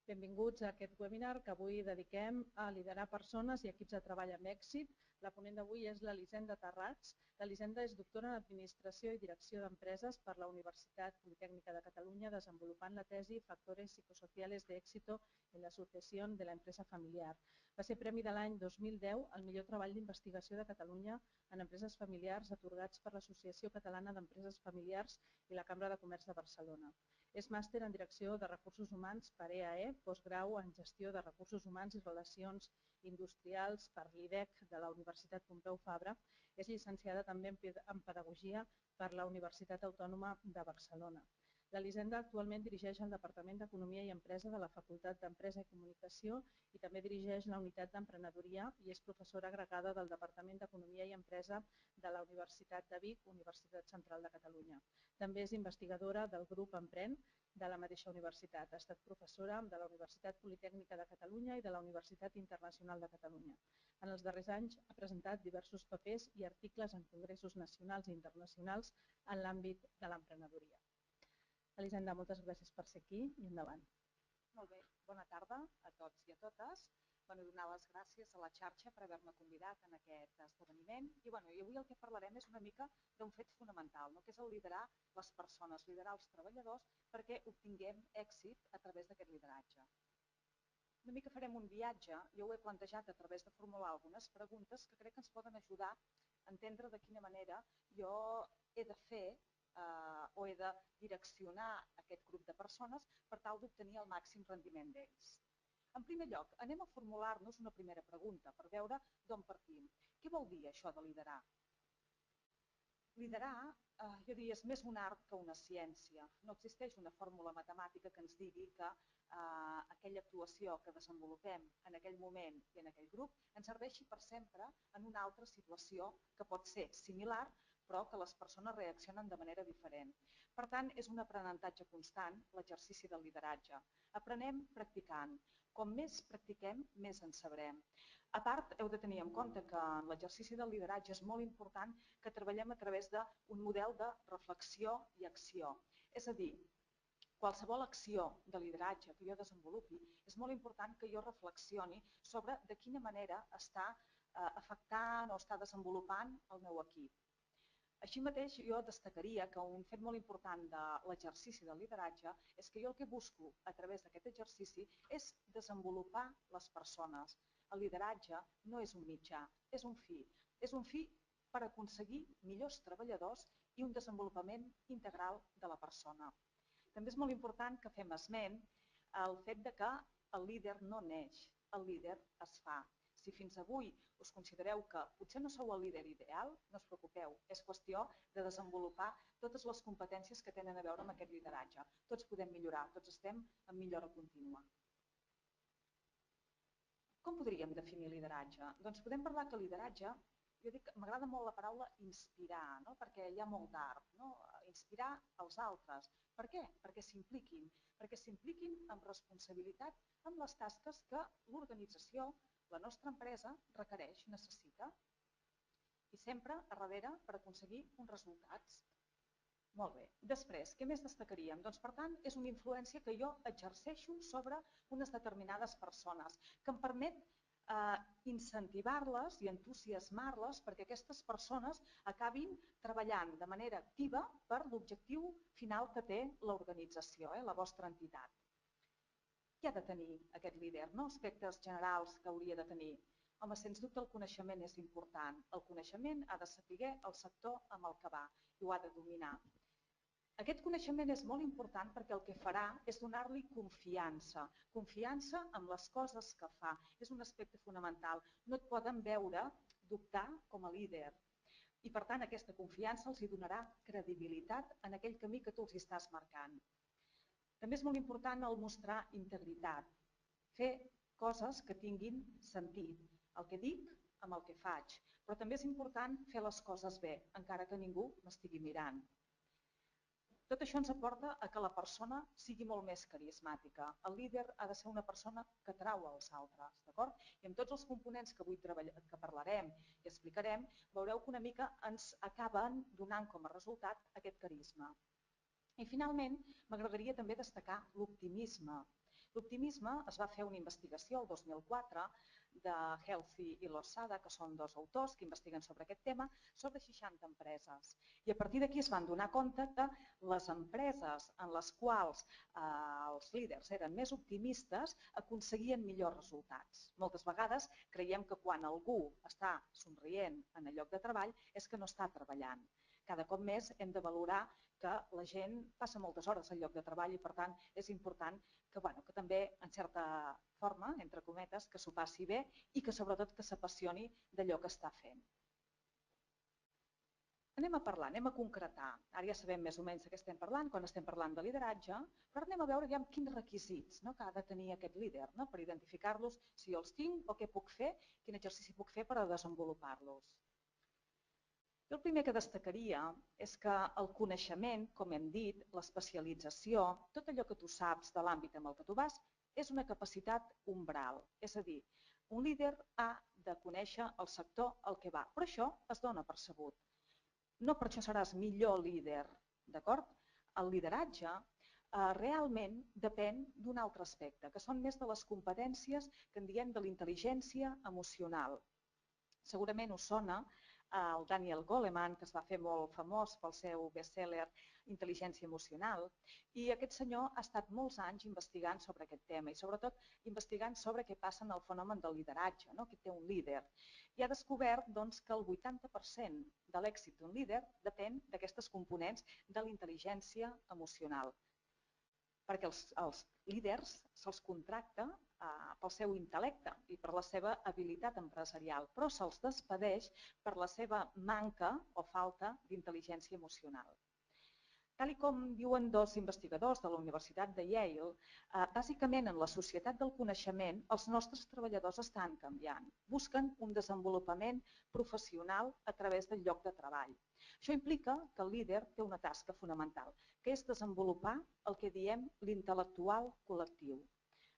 Benvinguts a aquest webinar que avui dediquem a liderar persones i equips de treball amb èxit. La ponent d'avui és l'Elisenda Tarrats. L'Elisenda és doctora en Administració i Direcció d'Empreses per la Universitat Politècnica de Catalunya, desenvolupant la tesi Factores psicosociales de éxito en la sucesión de la empresa familiar. Va ser premi de l'any 2010 al millor treball d'investigació de Catalunya en empreses familiars atorgats per l'Associació Catalana d'Empreses Familiars i la Cambra de Comerç de Barcelona. És màster en Direcció de Recursos Humans per EAE, postgrau en Gestió de Recursos Humans i Relacions Industrials per l'IDEC de la Universitat Pompeu Fabra. És llicenciada també en Pedagogia per la Universitat Autònoma de Barcelona. L'Elisenda actualment dirigeix el Departament d'Economia i Empresa de la Facultat d'Empresa i Comunicació i també dirigeix la Unitat d'Emprenedoria i és professora agregada del Departament d'Economia i Empresa de la Universitat de Vic, Universitat Central de Catalunya. També és investigadora del grup Empren de la mateixa universitat. Ha estat professora de la Universitat Politècnica de Catalunya i de la Universitat Internacional de Catalunya. En els darrers anys ha presentat diversos papers i articles en congressos nacionals i internacionals en l'àmbit de l'emprenedoria. Elisenda, moltes gràcies per ser aquí i endavant. Molt bé, bona tarda a tots i a totes. Donar les gràcies a la xarxa per haver-me convidat en aquest esdeveniment. I avui el que parlarem és una mica d'un fet fonamental, que és el liderar les persones, liderar els treballadors perquè obtinguem èxit a través d'aquest lideratge. Una mica farem un viatge, jo ho he plantejat a través de formular algunes preguntes que crec que ens poden ajudar a entendre de quina manera jo he de fer o he de direccionar aquest grup de persones per tal d'obtenir el màxim rendiment d'ells. En primer lloc, anem a formular-nos una primera pregunta per veure d'on partim. Què vol dir això de liderar? Liderar, jo diria, és més un art que una ciència. No existeix una fórmula matemàtica que ens digui que aquella actuació que desenvolupem en aquell moment i en aquell grup ens serveixi per sempre en una altra situació que pot ser similar, però que les persones reaccionen de manera diferent. Per tant, és un aprenentatge constant l'exercici del lideratge. Aprenem practicant. Com més practiquem, més en sabrem. A part, heu de tenir en compte que en l'exercici del lideratge és molt important que treballem a través d'un model de reflexió i acció. És a dir, qualsevol acció de lideratge que jo desenvolupi, és molt important que jo reflexioni sobre de quina manera està afectant o està desenvolupant el meu equip. Així mateix, jo destacaria que un fet molt important de l'exercici del lideratge és que jo el que busco a través d'aquest exercici és desenvolupar les persones. El lideratge no és un mitjà, és un fi. És un fi per aconseguir millors treballadors i un desenvolupament integral de la persona. També és molt important que fem esment al fet que el líder no neix, el líder es fa. Si fins avui us considereu que potser no sou el líder ideal, no us preocupeu, és qüestió de desenvolupar totes les competències que tenen a veure amb aquest lideratge. Tots podem millorar, tots estem en millora contínua. Com podríem definir lideratge? Doncs podem parlar que lideratge, jo dic, m'agrada molt la paraula inspirar, perquè hi ha molt d'art, inspirar els altres. Per què? Perquè s'impliquin amb responsabilitat amb les tasques que l'organització, la nostra empresa, requereix, necessita. I sempre a darrere per aconseguir uns resultats. Molt bé. Després, què més destacaríem? Doncs, per tant, és una influència que jo exerceixo sobre unes determinades persones, que em permet incentivar-les i entusiasmar-les perquè aquestes persones acabin treballant de manera activa per l'objectiu final que té l'organització, la vostra entitat. Què ha de tenir aquest líder? Aspectes generals que hauria de tenir. Home, sens dubte el coneixement és important. El coneixement ha de saber el sector amb el que va i ho ha de dominar. Aquest coneixement és molt important perquè el que farà és donar-li confiança. Confiança en les coses que fa. És un aspecte fonamental. No et poden veure dubtar com a líder. I per tant aquesta confiança els donarà credibilitat en aquell camí que tu els estàs marcant. També és molt important el mostrar integritat. Fer coses que tinguin sentit. El que dic amb el que faig. Però també és important fer les coses bé, encara que ningú m'estigui mirant. Tot això ens aporta a que la persona sigui molt més carismàtica. El líder ha de ser una persona que atrau als altres, d'acord? I amb tots els components que avui parlarem i explicarem, veureu que una mica ens acaben donant com a resultat aquest carisma. I finalment, m'agradaria també destacar l'optimisme. L'optimisme es va fer una investigació el 2004 de Healthy i Losada, que són dos autors que investiguen sobre aquest tema, sobre 60 empreses. I a partir d'aquí es van donar compte que les empreses en les quals els líders eren més optimistes aconseguien millors resultats. Moltes vegades creiem que quan algú està somrient en el lloc de treball és que no està treballant. Cada cop més hem de valorar que la gent passa moltes hores al lloc de treball i per tant és important que també en certa forma, entre cometes, que s'ho passi bé i que sobretot que s'apassioni d'allò que està fent. Anem a parlar, anem a concretar. Ara ja sabem més o menys de què estem parlant quan estem parlant de lideratge, però anem a veure quins requisits que ha de tenir aquest líder per identificar-los, si jo els tinc o què puc fer, quin exercici puc fer per desenvolupar-los. Jo el primer que destacaria és que el coneixement, com hem dit, l'especialització, tot allò que tu saps de l'àmbit amb el que tu vas, és una capacitat umbral. És a dir, un líder ha de conèixer el sector al que va, però això es dona per sabut. No per això seràs millor líder, d'acord? El lideratge realment depèn d'un altre aspecte, que són més de les competències que en diem de la intel·ligència emocional. Segurament us sona el Daniel Goleman, que es va fer molt famós pel seu best-seller Intel·ligència emocional, i aquest senyor ha estat molts anys investigant sobre aquest tema i sobretot investigant sobre què passa en el fenomen del lideratge, que té un líder. I ha descobert que el 80% de l'èxit d'un líder depèn d'aquestes components de la intel·ligència emocional. Perquè els líders se'ls contracta pel seu intel·lecte i per la seva habilitat empresarial, però se'ls despedeix per la seva manca o falta d'intel·ligència emocional. Tal com diuen dos investigadors de la Universitat de Yale, bàsicament en la societat del coneixement els nostres treballadors estan canviant, busquen un desenvolupament professional a través del lloc de treball. Això implica que el líder té una tasca fonamental, que és desenvolupar el que diem l'intel·lectual col·lectiu.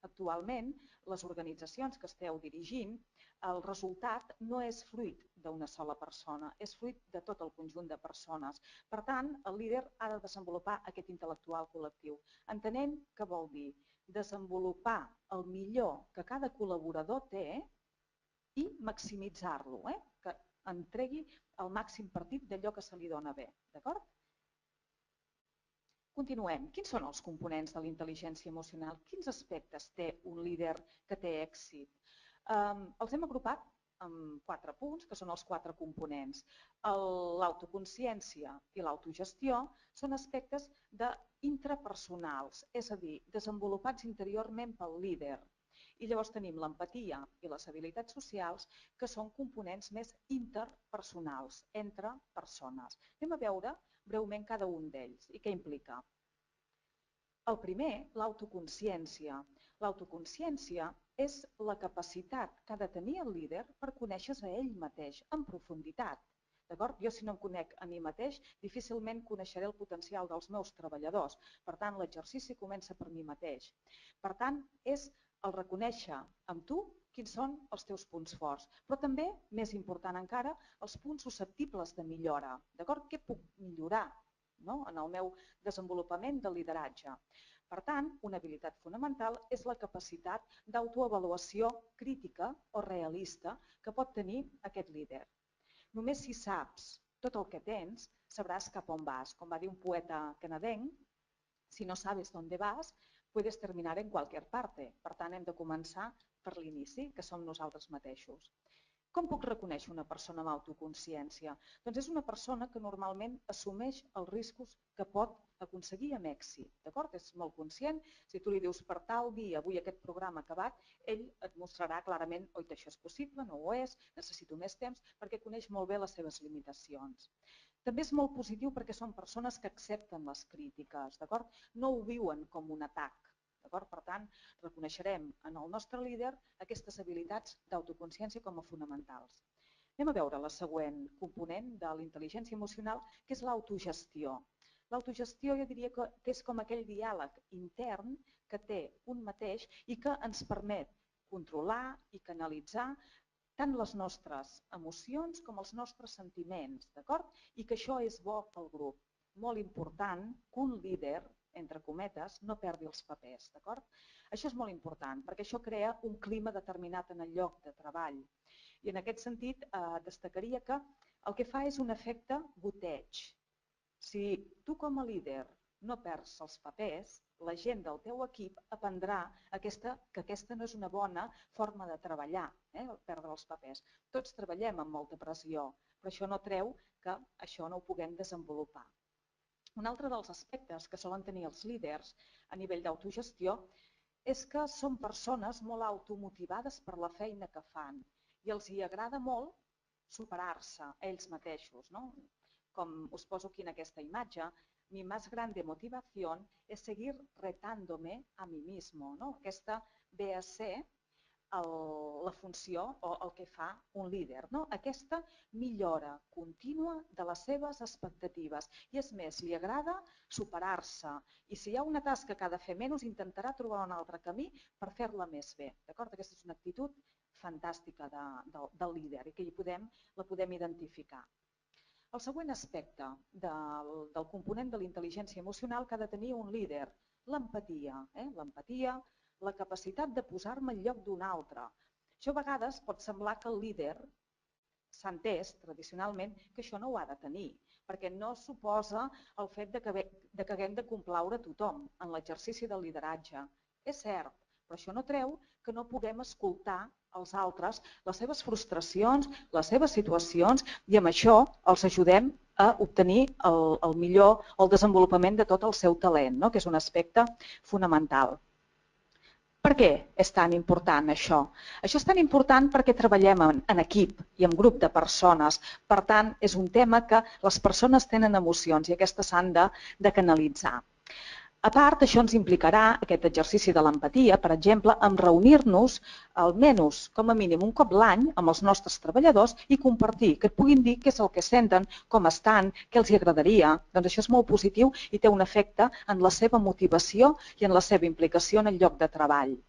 Actualment, les organitzacions que esteu dirigint, el resultat no és fruit d'una sola persona, és fruit de tot el conjunt de persones. Per tant, el líder ha de desenvolupar aquest intel·lectual col·lectiu, entenent que vol dir desenvolupar el millor que cada col·laborador té i maximitzar-lo, que entregui el màxim partit d'allò que se li dona bé. D'acord? Continuem. Quins són els components de la intel·ligència emocional? Quins aspectes té un líder que té èxit? Els hem agrupat en 4 punts, que són els 4 components. L'autoconsciència i l'autogestió són aspectes intrapersonals, és a dir, desenvolupats interiorment pel líder. I llavors tenim l'empatia i les habilitats socials, que són components més interpersonals, entre persones. Anem a veure breument cada un d'ells i què implica. El primer, l'autoconsciència. L'autoconsciència és la capacitat que ha de tenir el líder per conèixer-se a ell mateix en profunditat. Jo, si no em conec a mi mateix, difícilment coneixeré el potencial dels meus treballadors. Per tant, l'exercici comença per mi mateix. Per tant, és el reconèixer amb tu quins són els teus punts forts, però també, més important encara, els punts susceptibles de millora. Què puc millorar en el meu desenvolupament de lideratge? Per tant, una habilitat fonamental és la capacitat d'autoavaluació crítica o realista que pot tenir aquest líder. Només si saps tot el que tens, sabràs cap on vas. Com va dir un poeta canadenc, si no sabes dónde vas, puedes terminar en cualquier parte. Per tant, hem de començar per l'inici, que som nosaltres mateixos. Com puc reconèixer una persona amb autoconsciència? Doncs és una persona que normalment assumeix els riscos que pot aconseguir amb èxit. És molt conscient. Si tu li dius per tal dia, avui aquest programa acabat, ell et mostrarà clarament, oi, això és possible, no ho és, necessito més temps, perquè coneix molt bé les seves limitacions. També és molt positiu perquè són persones que accepten les crítiques, no ho viuen com un atac. Per tant, reconeixerem en el nostre líder aquestes habilitats d'autoconsciència com a fonamentals. Anem a veure la següent component de la intel·ligència emocional, que és l'autogestió. L'autogestió jo diria que és com aquell diàleg intern que té un mateix i que ens permet controlar i canalitzar tant les nostres emocions com els nostres sentiments, i que això és bo pel grup. Molt important que un líder entre cometes, no perdi els papers, d'acord? Això és molt important, perquè això crea un clima determinat en el lloc de treball. I en aquest sentit destacaria que el que fa és un efecte goteig. Si tu com a líder no perds els papers, la gent del teu equip aprendrà que aquesta no és una bona forma de treballar, perdre els papers. Tots treballem amb molta pressió, però això no treu que això no ho puguem desenvolupar. Un altre dels aspectes que solen tenir els líders a nivell d'autogestió és que són persones molt automotivades per la feina que fan i els hi agrada molt superar-se ells mateixos. Com us poso aquí en aquesta imatge, mi más grande motivación es seguir retándome a mí mismo. Aquesta ve a ser la funció o el que fa un líder. Aquesta millora contínua de les seves expectatives. I és més, li agrada superar-se. I si hi ha una tasca que ha de fer menys, intentarà trobar un altre camí per fer-la més bé. Aquesta és una actitud fantàstica del líder i que la podem identificar. El següent aspecte del component de la intel·ligència emocional que ha de tenir un líder, l'empatia. L'empatia, la capacitat de posar-me al lloc d'un altre. Això a vegades pot semblar que el líder s'ha entès tradicionalment que això no ho ha de tenir, perquè no suposa el fet que haguem de complaure tothom en l'exercici del lideratge. És cert, però això no treu que no puguem escoltar els altres, les seves frustracions, les seves situacions, i amb això els ajudem a obtenir el millor, el desenvolupament de tot el seu talent, que és un aspecte fonamental. Per què és tan important això? Això és tan important perquè treballem en equip i en grup de persones. Per tant, és un tema que les persones tenen emocions i aquestes s'han de canalitzar. A part, això ens implicarà, aquest exercici de l'empatia, per exemple, en reunir-nos almenys, com a mínim, un cop l'any amb els nostres treballadors i compartir, que et puguin dir què és el que senten, com estan, què els agradaria. Doncs això és molt positiu i té un efecte en la seva motivació i en la seva implicació en el lloc de treball.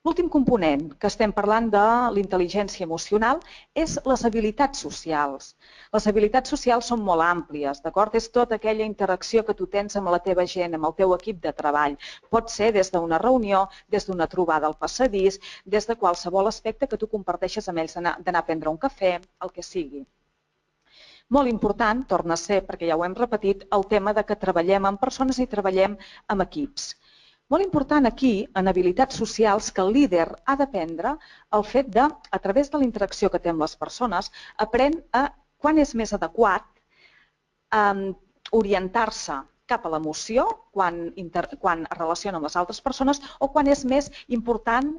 L'últim component que estem parlant de la intel·ligència emocional és les habilitats socials. Les habilitats socials són molt àmplies, d'acord? És tota aquella interacció que tu tens amb la teva gent, amb el teu equip de treball. Pot ser des d'una reunió, des d'una trobada al passadís, des de qualsevol aspecte que tu comparteixes amb ells, d'anar a prendre un cafè, el que sigui. Molt important, torna a ser, perquè ja ho hem repetit, el tema de que treballem amb persones i treballem amb equips. Molt important aquí, en habilitats socials, que el líder ha d'aprendre el fet de, a través de la interacció que té amb les persones, aprèn a quan és més adequat orientar-se cap a l'emoció quan es relaciona amb les altres persones o quan és més important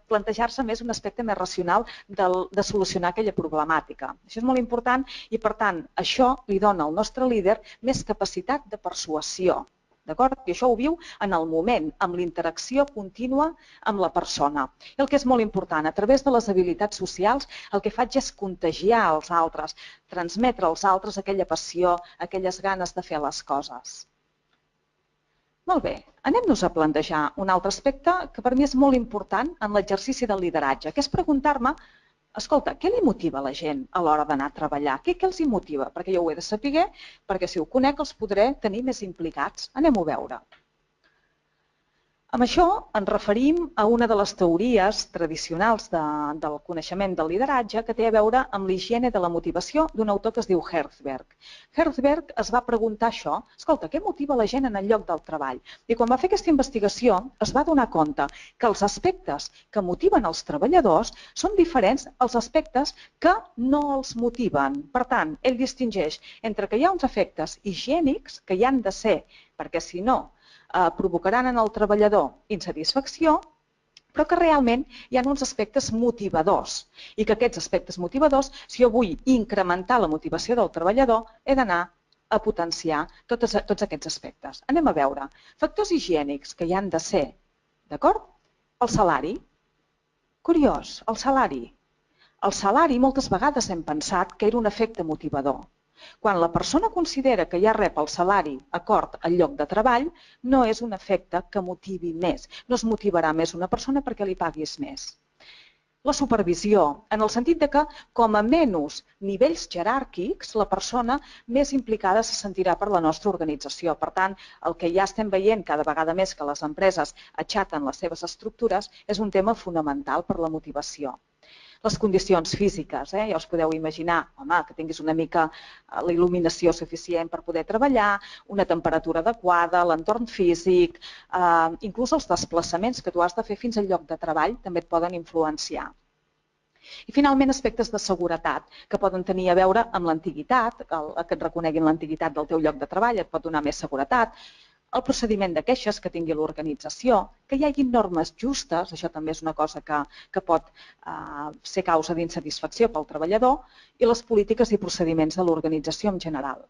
plantejar-se més un aspecte més racional de solucionar aquella problemàtica. Això és molt important i, per tant, això li dona al nostre líder més capacitat de persuasió. I això ho viu en el moment, amb la interacció contínua amb la persona. I el que és molt important, a través de les habilitats socials, el que faig és contagiar els altres, transmetre als altres aquella passió, aquelles ganes de fer les coses. Molt bé, anem-nos a plantejar un altre aspecte que per mi és molt important en l'exercici del lideratge, que és preguntar-me, escolta, què li motiva a la gent a l'hora d'anar a treballar? Què els hi motiva? Perquè jo ho he de saber, perquè si ho conec els podré tenir més implicats. Anem-ho a veure. Amb això ens referim a una de les teories tradicionals del coneixement del lideratge que té a veure amb l'higiene de la motivació d'un autor que es diu Herzberg. Herzberg es va preguntar això, escolta, què motiva la gent en el lloc del treball? I quan va fer aquesta investigació es va donar compte que els aspectes que motiven els treballadors són diferents als aspectes que no els motiven. Per tant, ell distingeix entre que hi ha uns efectes higiènics que hi han de ser, perquè si no provocaran en el treballador insatisfacció, però que realment hi ha uns aspectes motivadors i que aquests aspectes motivadors, si jo vull incrementar la motivació del treballador, he d'anar a potenciar tots aquests aspectes. Anem a veure. Factors higiènics que hi han de ser, d'acord? El salari. Curiós, el salari. El salari moltes vegades hem pensat que era un efecte motivador. Quan la persona considera que ja rep el salari acord al lloc de treball, no és un efecte que motivi més. No es motivarà més una persona perquè li paguis més. La supervisió, en el sentit que, com a menys nivells jeràrquics, la persona més implicada se sentirà per la nostra organització. Per tant, el que ja estem veient cada vegada més que les empreses aixaten les seves estructures és un tema fonamental per la motivació. Les condicions físiques, ja us podeu imaginar, home, que tinguis una mica la il·luminació suficient per poder treballar, una temperatura adequada, l'entorn físic, inclús els desplaçaments que tu has de fer fins al lloc de treball també et poden influenciar. I finalment aspectes de seguretat que poden tenir a veure amb l'antiguitat, que et reconeguin l'antiguitat del teu lloc de treball et pot donar més seguretat, el procediment de queixes que tingui l'organització, que hi hagi normes justes, això també és una cosa que pot ser causa d'insatisfacció pel treballador, i les polítiques i procediments de l'organització en general.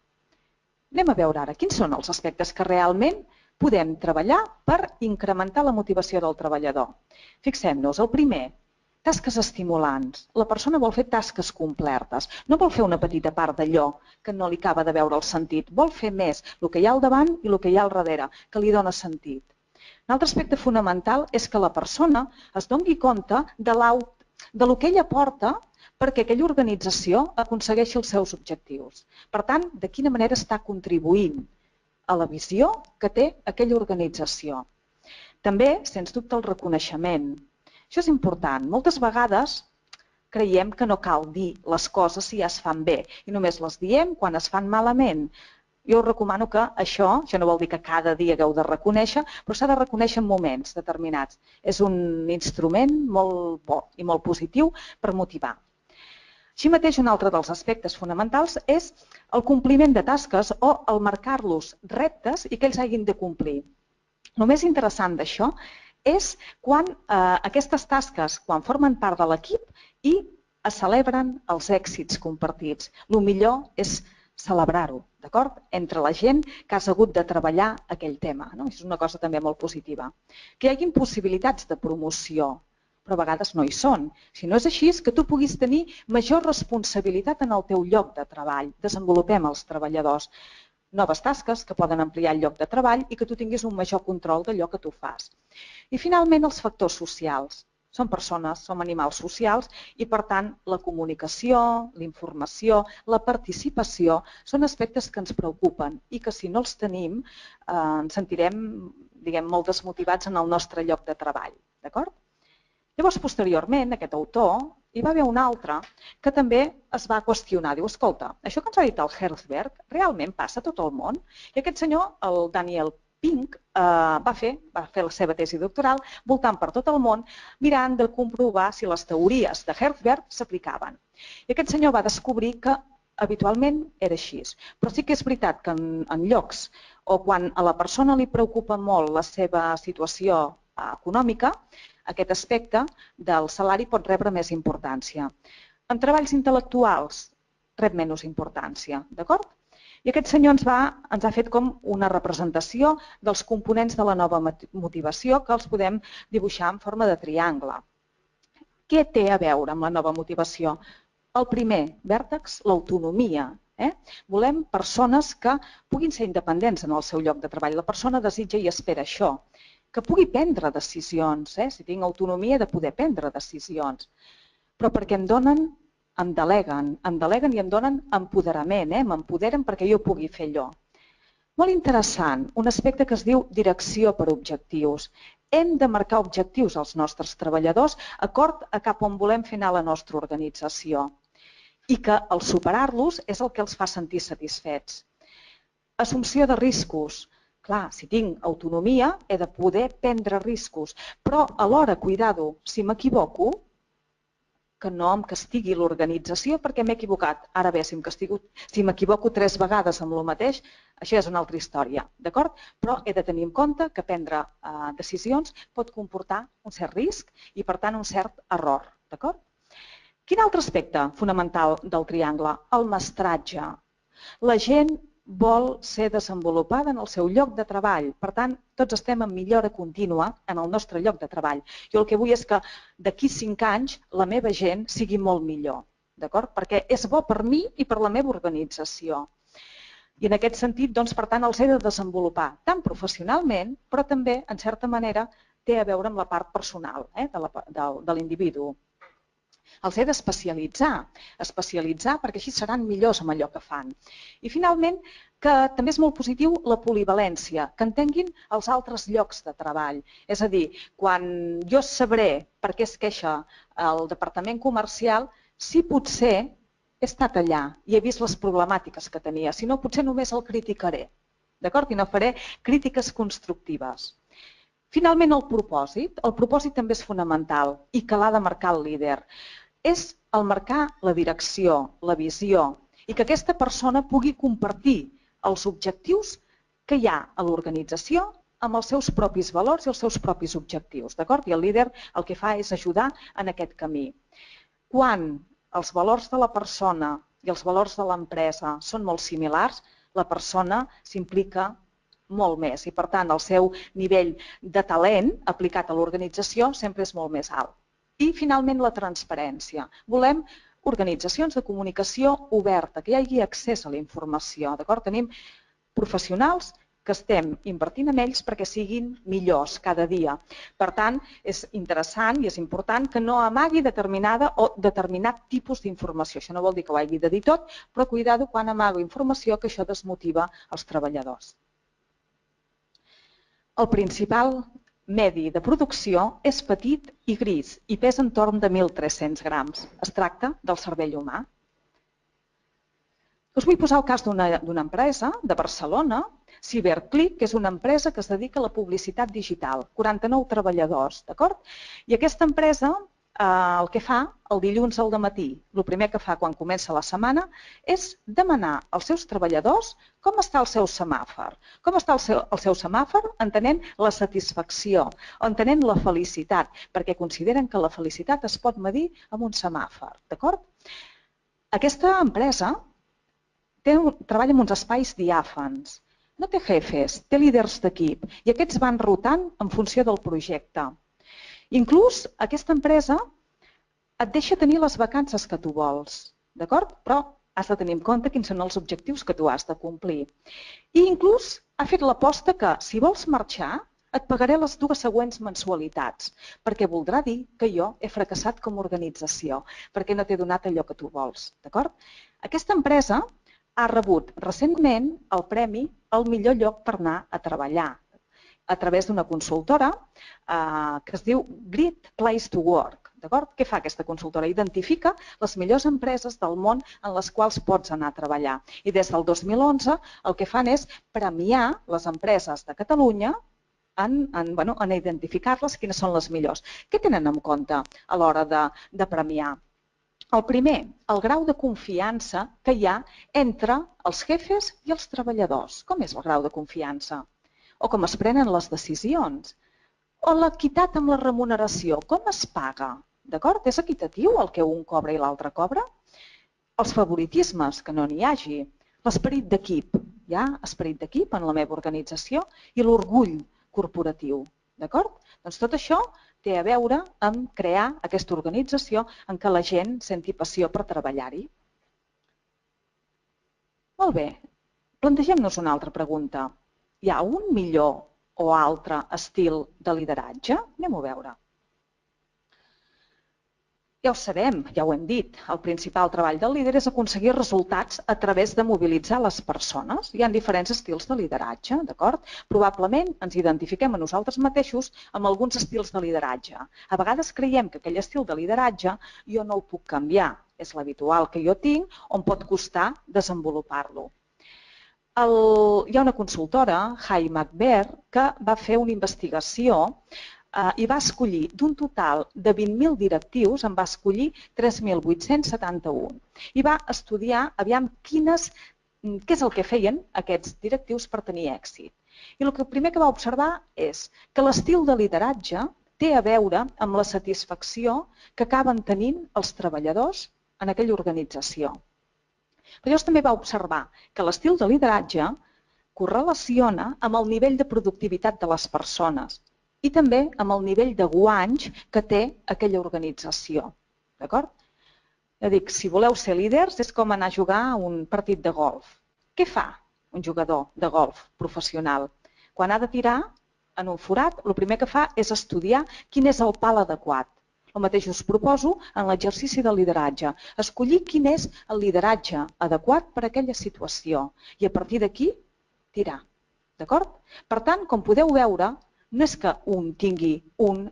Anem a veure ara quins són els aspectes que realment podem treballar per incrementar la motivació del treballador. Fixem-nos, el primer, tasques estimulants. La persona vol fer tasques complertes, no vol fer una petita part d'allò que no li acaba de veure el sentit, vol fer més el que hi ha al davant i el que hi ha al darrere, que li dona sentit. Un altre aspecte fonamental és que la persona es doni compte del que ella porta perquè aquella organització aconsegueixi els seus objectius. Per tant, de quina manera està contribuint a la visió que té aquella organització. També, sens dubte, el reconeixement. Això és important. Moltes vegades creiem que no cal dir les coses si ja es fan bé i només les diem quan es fan malament. Jo us recomano que això no vol dir que cada dia hagueu de reconèixer, però s'ha de reconèixer en moments determinats. És un instrument molt bo i molt positiu per motivar. Així mateix, un altre dels aspectes fonamentals és el compliment de tasques o el marcar-los reptes i que ells hagin de complir. El més interessant d'això és quan aquestes tasques formen part de l'equip i es celebren els èxits compartits. El millor és celebrar-ho, d'acord? Entre la gent que has hagut de treballar aquell tema. És una cosa també molt positiva. Que hi hagi possibilitats de promoció, però a vegades no hi són. Si no és així, és que tu puguis tenir major responsabilitat en el teu lloc de treball. Desenvolupem els treballadors noves tasques que poden ampliar el lloc de treball i que tu tinguis un major control d'allò que tu fas. I finalment els factors socials. Som persones, som animals socials i per tant la comunicació, la informació, la participació són aspectes que ens preocupen i que si no els tenim ens sentirem molt desmotivats en el nostre lloc de treball. Llavors, posteriorment, aquest autor, hi va haver un altre que també es va qüestionar. Diu, escolta, això que ens ha dit el Herzberg realment passa a tot el món? I aquest senyor, el Daniel Pink, va fer la seva tesi doctoral voltant per tot el món mirant de comprovar si les teories de Herzberg s'aplicaven. I aquest senyor va descobrir que habitualment era així. Però sí que és veritat que en llocs o quan a la persona li preocupa molt la seva situació econòmica, aquest aspecte del salari pot rebre més importància. En treballs intel·lectuals rep menys importància, d'acord? I aquest senyor ens ha fet com una representació dels components de la nova motivació que els podem dibuixar en forma de triangle. Què té a veure amb la nova motivació? El primer vèrtex, l'autonomia. Volem persones que puguin ser independents en el seu lloc de treball. La persona desitja i espera això. Que pugui prendre decisions, si tinc autonomia de poder prendre decisions, però perquè em deleguen i em donen empoderament, m'empoderen perquè jo pugui fer allò. Molt interessant, un aspecte que es diu direcció per objectius. Hem de marcar objectius als nostres treballadors acord a cap on volem fer anar la nostra organització i que al superar-los és el que els fa sentir satisfets. Assumpció de riscos. Clar, si tinc autonomia he de poder prendre riscos, però alhora, cuidado, si m'equivoco, que no em castigui l'organització perquè m'he equivocat. Ara bé, si m'equivoco 3 vegades amb el mateix, això és una altra història, d'acord? Però he de tenir en compte que prendre decisions pot comportar un cert risc i, per tant, un cert error, d'acord? Quin altre aspecte fonamental del triangle? El mestratge. La gent vol ser desenvolupada en el seu lloc de treball. Per tant, tots estem en millora contínua en el nostre lloc de treball. Jo el que vull és que d'aquí 5 anys la meva gent sigui molt millor, d'acord? Perquè és bo per mi i per la meva organització. I en aquest sentit, doncs, per tant, els he de desenvolupar tant professionalment, però també, en certa manera, té a veure amb la part personal de l'individu. Els he d'especialitzar perquè així seran millors en allò que fan. I finalment, que també és molt positiu la polivalència, que entenguin els altres llocs de treball. És a dir, quan jo sabré per què es queixa el departament comercial, si potser he estat allà i he vist les problemàtiques que tenia, si no potser només el criticaré, d'acord? I no faré crítiques constructives. Finalment, el propòsit també és fonamental i que l'ha de marcar el líder. És el marcar la direcció, la visió i que aquesta persona pugui compartir els objectius que hi ha a l'organització amb els seus propis valors i els seus propis objectius, d'acord? I el líder el que fa és ajudar en aquest camí. Quan els valors de la persona i els valors de l'empresa són molt similars, la persona s'implica molt més i, per tant, el seu nivell de talent aplicat a l'organització sempre és molt més alt. I, finalment, la transparència. Volem organitzacions de comunicació oberta, que hi hagi accés a la informació. Tenim professionals que estem invertint en ells perquè siguin millors cada dia. Per tant, és interessant i és important que no amagui determinat tipus d'informació. Això no vol dir que ho hagi de dir tot, però cuidado quan amaga informació, que això desmotiva els treballadors. El principal medi de producció és petit i gris i pesa entorn de 1.300 grams. Es tracta del cervell humà. Us vull posar el cas d'una empresa de Barcelona, CyberClick, que és una empresa que es dedica a la publicitat digital, 49 treballadors, d'acord? I aquesta empresa el que fa el dilluns al dematí, el primer que fa quan comença la setmana, és demanar als seus treballadors com està el seu semàfor. Com està el seu semàfor? Entenent la satisfacció, entenent la felicitat, perquè consideren que la felicitat es pot medir amb un semàfor, d'acord? Aquesta empresa treballa en uns espais diàfans, no té jefes, té líders d'equip i aquests van rotant en funció del projecte. Inclús aquesta empresa et deixa tenir les vacances que tu vols, d'acord? Però has de tenir en compte quins són els objectius que tu has de complir. I inclús ha fet l'aposta que si vols marxar et pagaré les 2 següents mensualitats, perquè voldrà dir que jo he fracassat com a organització, perquè no t'he donat allò que tu vols, d'acord? Aquesta empresa ha rebut recentment el premi al millor lloc per anar a treballar a través d'una consultora que es diu Great Place to Work. Què fa aquesta consultora? Identifica les millors empreses del món en les quals pots anar a treballar. I des del 2011 el que fan és premiar les empreses de Catalunya en identificar-les quines són les millors. Què tenen en compte a l'hora de premiar? El primer, el grau de confiança que hi ha entre els jefes i els treballadors. Com és el grau de confiança? O com es prenen les decisions, o l'equitat amb la remuneració, com es paga, d'acord? És equitatiu el que un cobra i l'altre cobra? Els favoritismes, que no n'hi hagi, l'esperit d'equip, hi ha esperit d'equip en la meva organització i l'orgull corporatiu, d'acord? Doncs tot això té a veure amb crear aquesta organització en què la gent senti passió per treballar-hi. Molt bé, plantegem-nos una altra pregunta. Hi ha un millor o altre estil de lideratge? Anem a veure. Ja ho sabem, ja ho hem dit, el principal treball del líder és aconseguir resultats a través de mobilitzar les persones. Hi ha diferents estils de lideratge, d'acord? Probablement ens identifiquem a nosaltres mateixos amb alguns estils de lideratge. A vegades creiem que aquell estil de lideratge jo no el puc canviar. És l'habitual que jo tinc, on pot costar desenvolupar-lo. Hi ha una consultora, Hay McBear, que va fer una investigació i va escollir d'un total de 20.000 directius, en va escollir 3.871. I va estudiar què és el que feien aquests directius per tenir èxit. I el primer que va observar és que l'estil de lideratge té a veure amb la satisfacció que acaben tenint els treballadors en aquella organització. Però llavors també va observar que l'estil de lideratge correlaciona amb el nivell de productivitat de les persones i també amb el nivell de guanys que té aquella organització. D'acord? Ja dic, si voleu ser líders és com anar a jugar a un partit de golf. Què fa un jugador de golf professional? Quan ha de tirar en un forat, el primer que fa és estudiar quin és el pal adequat. El mateix us proposo en l'exercici del lideratge. Escollir quin és el lideratge adequat per a aquella situació i a partir d'aquí tirar. D'acord? Per tant, com podeu veure, no és que un tingui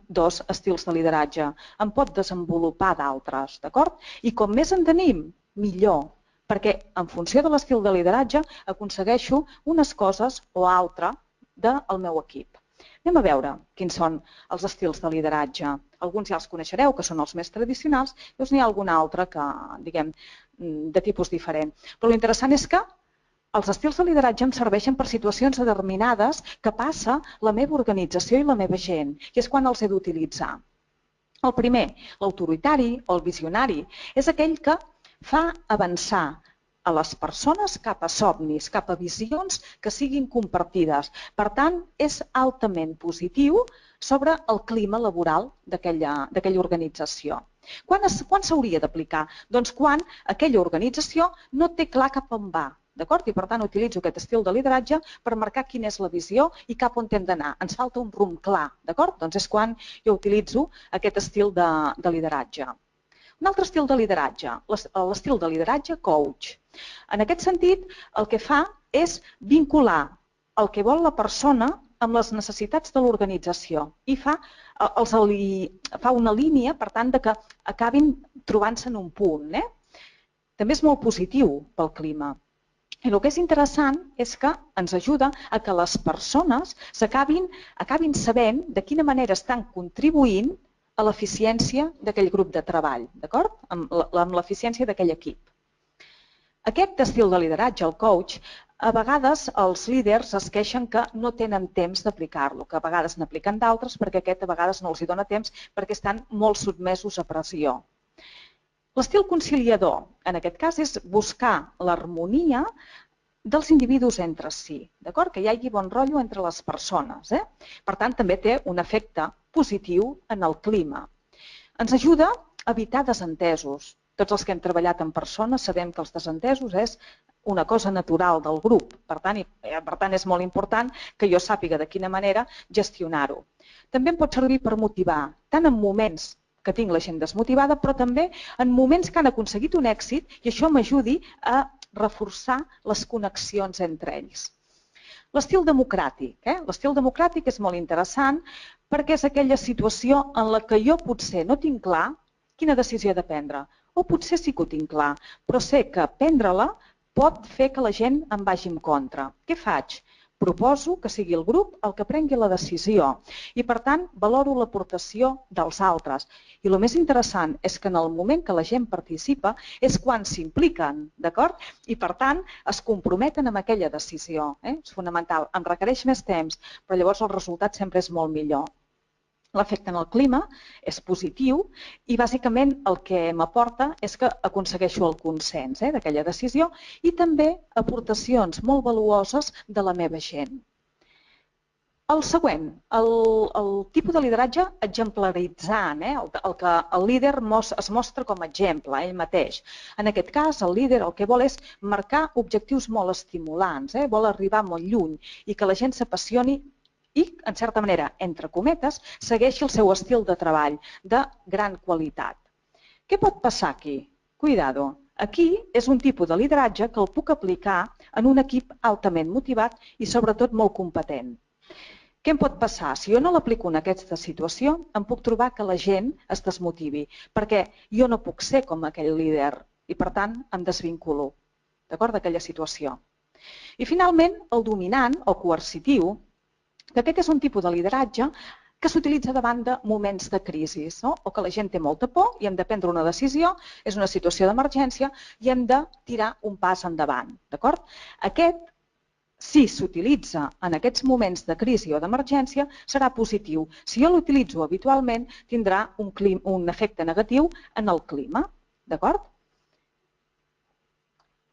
dos estils de lideratge, en pot desenvolupar d'altres, d'acord? I com més en tenim, millor, perquè en funció de l'estil de lideratge aconsegueixo unes coses o altres del meu equip. Anem a veure quins són els estils de lideratge. Alguns ja els coneixereu, que són els més tradicionals, llavors n'hi ha algun altre que, diguem, de tipus diferent. Però l'interessant és que els estils de lideratge em serveixen per situacions determinades que passa la meva organització i la meva gent, i és quan els he d'utilitzar. El primer, l'autoritari o el visionari, és aquell que fa avançar a les persones cap a somnis, cap a visions que siguin compartides. Per tant, és altament positiu sobre el clima laboral d'aquella organització. Quan s'hauria d'aplicar? Doncs quan aquella organització no té clar cap on va. D'acord? I per tant utilitzo aquest estil de lideratge per marcar quina és la visió i cap on hem d'anar. Ens falta un rumb clar, d'acord? Doncs és quan jo utilitzo aquest estil de lideratge. Un altre estil de lideratge, l'estil de lideratge coach. En aquest sentit, el que fa és vincular el que vol la persona amb les necessitats de l'organització i fa una línia, per tant, que acabin trobant-se en un punt. També és molt positiu pel clima. I el que és interessant és que ens ajuda a que les persones acabin sabent de quina manera estan contribuint a l'eficiència d'aquell grup de treball, d'acord? Amb l'eficiència d'aquell equip. Aquest estil de lideratge, el coach, a vegades els líders es queixen que no tenen temps d'aplicar-lo, que a vegades n'apliquen d'altres perquè aquest a vegades no els dona temps perquè estan molt sotmesos a pressió. L'estil conciliador, en aquest cas, és buscar l'harmonia dels individus entre si, d'acord? Que hi hagi bon rotllo entre les persones. Per tant, també té un efecte positiu en el clima. Ens ajuda a evitar desentesos. Tots els que hem treballat en persones sabem que els desentesos és una cosa natural del grup. Per tant, és molt important que jo sàpiga de quina manera gestionar-ho. També em pot servir per motivar, tant en moments que tinc la gent desmotivada, però també en moments que han aconseguit un èxit i això m'ajudi a reforçar les connexions entre ells. L'estil democràtic. L'estil democràtic és molt interessant perquè és aquella situació en la que jo potser no tinc clar quina decisió he de prendre. O potser sí que ho tinc clar, però sé que prendre-la pot fer que la gent em vagi en contra. Què faig? Proposo que sigui el grup el que prengui la decisió i, per tant, valoro l'aportació dels altres. I el més interessant és que en el moment que la gent participa és quan s'impliquen, d'acord? I, per tant, es comprometen amb aquella decisió. És fonamental. Em requereix més temps, però llavors el resultat sempre és molt millor. L'efecte en el clima és positiu i bàsicament el que m'aporta és que aconsegueixo el consens d'aquella decisió i també aportacions molt valuoses de la meva gent. El següent, el tipus de lideratge exemplaritzant, el que el líder es mostra com a exemple ell mateix. En aquest cas, el líder el que vol és marcar objectius molt estimulants, vol arribar molt lluny i que la gent s'apassioni i, en certa manera, entre cometes, segueixi el seu estil de treball de gran qualitat. Què pot passar aquí? Cuidado. Aquí és un tipus de lideratge que el puc aplicar en un equip altament motivat i, sobretot, molt competent. Què em pot passar? Si jo no l'aplico en aquesta situació, em puc trobar que la gent es desmotivi, perquè jo no puc ser com aquell líder i, per tant, em desvinculo d'aquella situació. I, finalment, el dominant o coercitiu, que aquest és un tipus de lideratge que s'utilitza davant de moments de crisi, o que la gent té molta por i hem de prendre una decisió, és una situació d'emergència i hem de tirar un pas endavant. Aquest, si s'utilitza en aquests moments de crisi o d'emergència, serà positiu. Si jo l'utilitzo habitualment, tindrà un efecte negatiu en el clima. D'acord?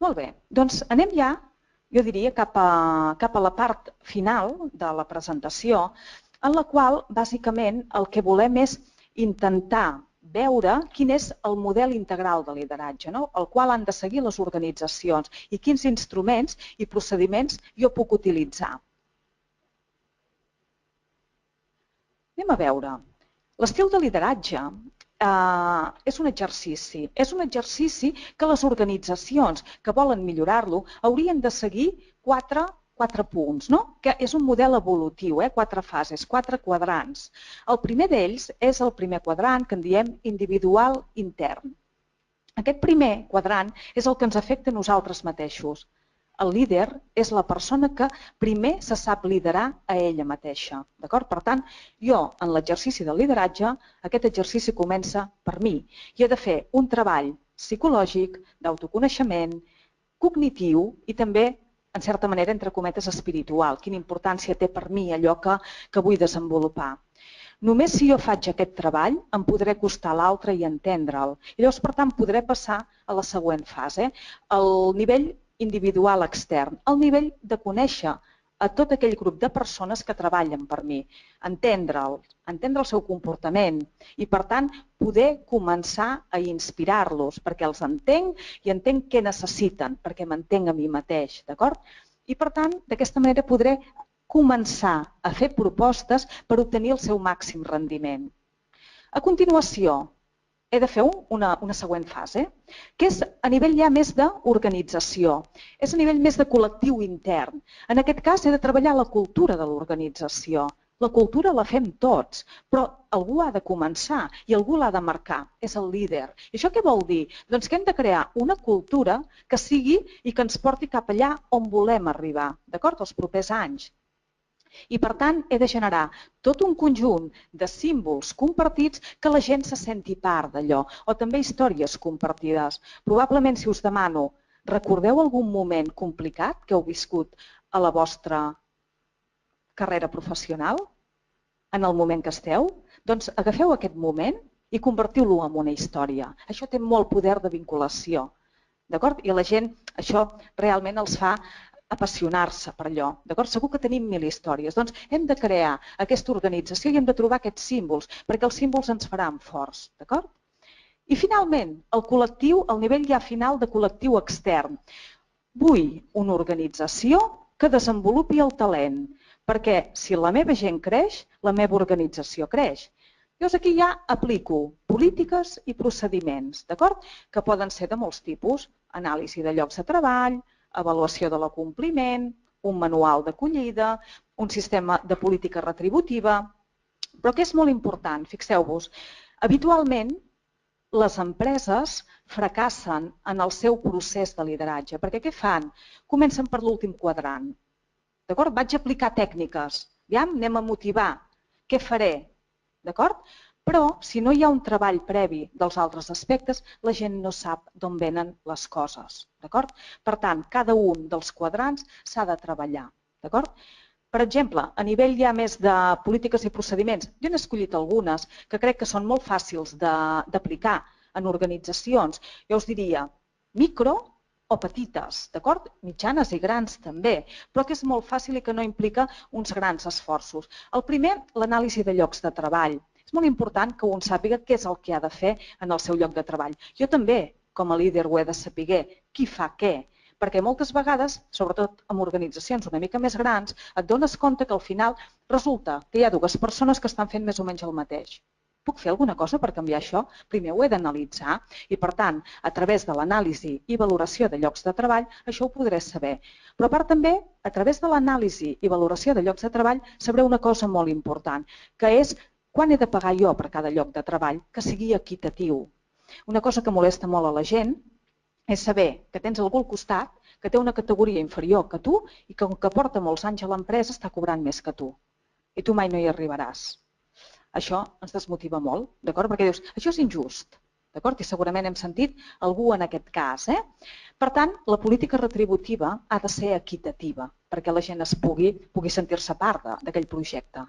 Molt bé, doncs anem ja, jo diria, cap a la part final de la presentació, en la qual, bàsicament, el que volem és intentar veure quin és el model integral de lideratge, el qual han de seguir les organitzacions i quins instruments i procediments jo puc utilitzar. Anem a veure. L'estil de lideratge és un exercici. És un exercici que les organitzacions que volen millorar-lo haurien de seguir quatre punts, no? Que és un model evolutiu, 4 fases, 4 quadrants. El primer d'ells és el primer quadrant que en diem individual intern. Aquest primer quadrant és el que ens afecta a nosaltres mateixos. El líder és la persona que primer se sap liderar a ella mateixa. Per tant, jo, en l'exercici del lideratge, aquest exercici comença per mi. I he de fer un treball psicològic, d'autoconeixement, cognitiu i també, en certa manera, entre cometes, espiritual. Quina importància té per mi allò que vull desenvolupar. Només si jo faig aquest treball em podré acostar a l'altre i entendre'l. I llavors, per tant, podré passar a la següent fase, el nivell individual extern, el nivell de conèixer a tot aquell grup de persones que treballen per mi, entendre el seu comportament i, per tant, poder començar a inspirar-los, perquè els entenc i entenc què necessiten, perquè m'entenc a mi mateix, d'acord? I, per tant, d'aquesta manera podré començar a fer propostes per obtenir el seu màxim rendiment. A continuació, he de fer una següent fase, que és a nivell ja més d'organització, és a nivell més de col·lectiu intern. En aquest cas, he de treballar la cultura de l'organització. La cultura la fem tots, però algú ha de començar i algú l'ha de marcar, és el líder. I això què vol dir? Doncs que hem de crear una cultura que sigui i que ens porti cap allà on volem arribar, d'acord? Els propers anys. I, per tant, he de generar tot un conjunt de símbols compartits que la gent se senti part d'allò, o també històries compartides. Probablement, si us demano, recordeu algun moment complicat que heu viscut a la vostra carrera professional, en el moment que esteu? Doncs agafeu aquest moment i convertiu-lo en una història. Això té molt poder de vinculació, d'acord? I a la gent això realment els fa apassionar-se per allò. Segur que tenim 1000 històries. Doncs hem de crear aquesta organització i hem de trobar aquests símbols, perquè els símbols ens faran forts. I finalment, el col·lectiu, el nivell ja final de col·lectiu extern. Vull una organització que desenvolupi el talent, perquè si la meva gent creix, la meva organització creix. Llavors aquí ja aplico polítiques i procediments, que poden ser de molts tipus, anàlisi de llocs de treball, avaluació de l'acompliment, un manual d'acollida, un sistema de política retributiva. Però què és molt important? Fixeu-vos, habitualment les empreses fracassen en el seu procés de lideratge, perquè què fan? Comencen per l'últim quadrant. Vaig aplicar tècniques, anem a motivar, què faré? Però si no hi ha un treball previ dels altres aspectes, la gent no sap d'on venen les coses. Per tant, cada un dels quadrants s'ha de treballar. Per exemple, a nivell ja més de polítiques i procediments, jo n'he escollit algunes que crec que són molt fàcils d'aplicar en organitzacions. Jo us diria micro o petites, mitjanes i grans també, però que és molt fàcil i que no implica uns grans esforços. El primer, l'anàlisi de llocs de treball. És molt important que un sàpiga què és el que ha de fer en el seu lloc de treball. Jo també, com a líder, ho he de saber, qui fa què, perquè moltes vegades, sobretot en organitzacions una mica més grans, et dones compte que al final resulta que hi ha dues persones que estan fent més o menys el mateix. Puc fer alguna cosa per canviar això? Primer ho he d'analitzar i, per tant, a través de l'anàlisi i valoració de llocs de treball, això ho podré saber. Però a part també, a través de l'anàlisi i valoració de llocs de treball, sabré una cosa molt important, que és quan he de pagar jo per cada lloc de treball que sigui equitatiu. Una cosa que molesta molt a la gent és saber que tens algú al costat que té una categoria inferior que tu i que, com que porta molts anys a l'empresa, està cobrant més que tu. I tu mai no hi arribaràs. Això ens desmotiva molt, perquè dius, això és injust. I segurament hem sentit algú en aquest cas. Per tant, la política retributiva ha de ser equitativa perquè la gent pugui sentir-se part d'aquell projecte.